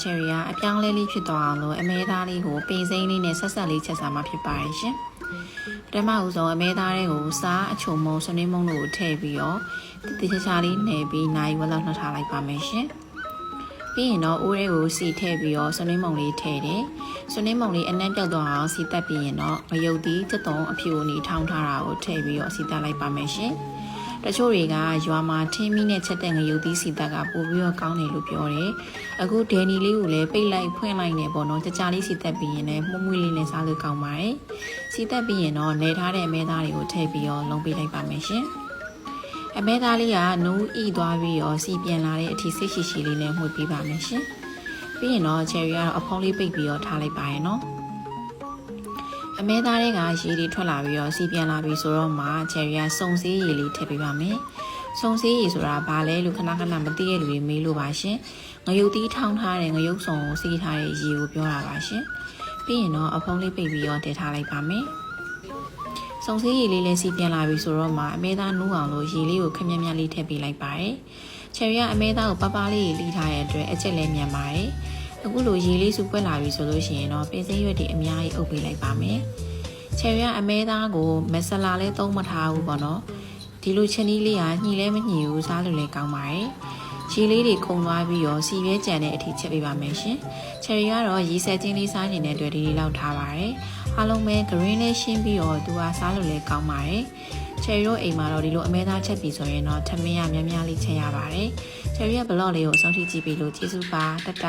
cherry ကအပြောင်းလဲလေးဖြစ်သွားအောင်လို့အမဲသားလေးကိုပင်စိမ်းလေးနဲ့ဆက်ဆက်လေးချက်စားမှာဖြစ်ပါတယ်ရှင်ပထမဦးဆုံးအမဲသားလေးကိုစားအချုံမုံဆွနေမုံတို့ကိုထည့်ပြီးတော့တည်ချာလေးနှဲပြီးနိုင်ဝက်လောက်နှောက်ထားလိုက်ပါမယ်ရှင်ပြီးရင်တော့အိုးလေးကိုစီထည့်ပြီးတော့ဆွနေမုံလေးထည့်တယ်ဆွနေမုံလေးအနှံ့ပြောက်သွားအောင်စီတက်ပြီးရင်တော့ငရုတ်သီးစက်တုံအဖြူနီထောင်းထားတာကိုထည့်ပြီးတော့စီတက်လိုက်ပါမယ်ရှင်တချို့တွေကရွာမှာထင်းမီနဲ့ချက်တဲ့ငရုတ်သီးစီတက်ကပို့ပြီးတော့ကောင်းတယ်လို့ပြောတယ်အခုဒဲနီလေးကိုလည်းပိတ်လိုက်ဖွင့်လိုက်နေပေါ့နော်ကြကြလေးစီတက်ပြီးရင်လည်းမှုမွေးလေးနဲ့စားလို့ကောင်းပါတယ်စီတက်ပြီးရင်တော့နေထားတဲ့အမဲသားတွေကိုထည့်ပြီးတော့လုံးပေးလိုက်ပါမယ်ရှင်အမဲသားလေးကနိုးဤသွားပြီးတော့စီပြန်လာတဲ့အထိစိတ်ရှိရှိလေးနဲ့မှုတ်ပေးပါမယ်ရှင်ပြီးရင်တော့ cherry ကတော့အဖုံးလေးပိတ်ပြီးတော့ထားလိုက်ပါရဲ့နော်အမဲသားတွေကရေတွေထွက်လာပြီးတော့စီပြန်လာပြီးဆိုတော့မှ cherry ကစုံစည်းရေလေးထည့်ပေးပါမယ်စုံစည်းရေဆိုတာဘာလဲလို့ခဏခဏမသိတဲ့လူတွေမေးလို့ပါရှင်ငရုတ်သီးထောင်းထားတဲ့ငရုတ်စုံကိုစီးထားတဲ့ရေကိုပြောတာပါရှင်ပြီးရင်တော့အဖုံးလေးပိတ်ပြီးတော့တည်ထားလိုက်ပါမယ်စုံစည်းရေလေးလည်းစီပြန်လာပြီးဆိုတော့မှအမဲသားနူးအောင်လို့ရေလေးကိုခက်မြက်မြက်လေးထည့်ပေးလိုက်ပါတယ် cherry ကအမဲသားကိုပပလေးလှီးထားတဲ့အတွက်အချက်လည်းမြန်ပါတယ်အခုလိုရေလေးစုပွက်လာပြီဆိုလို့ရှိရင်တော့ပင်စင်းရွက်တွေအများကြီးအုပ်ပေးလိုက်ပါမယ်။ cherry ကအမဲသားကိုမဆလာလည်းသုံးမထားဘူးပေါ့နော်။ဒီလိုချင်းနီးလေးကညှိလဲမညှိဘူးစားလို့လည်းကောင်းပါတယ်။ရေလေးတွေခုန်သွားပြီးတော့စီရဲကြံတဲ့အထိချက်ပေးပါမယ်ရှင်။ cherry ကတော့ရေစက်ချင်းလေးစားနေတဲ့အတွက်ဒီလေးလောက်ထားပါတယ်။အားလုံးပဲ green လေးရှင်းပြီးတော့သူကစားလို့လည်းကောင်းပါတယ်။ cherry တို့အိမ်မှာတော့ဒီလိုအမဲသားချက်ပြီးဆိုရင်တော့ထမင်းရများများလေးချက်ရပါတယ်။ cherry ရဲ့ blog လေးကိုအဆုံးထိကြည့်ပြီးလို့ကျေးဇူးပါတတ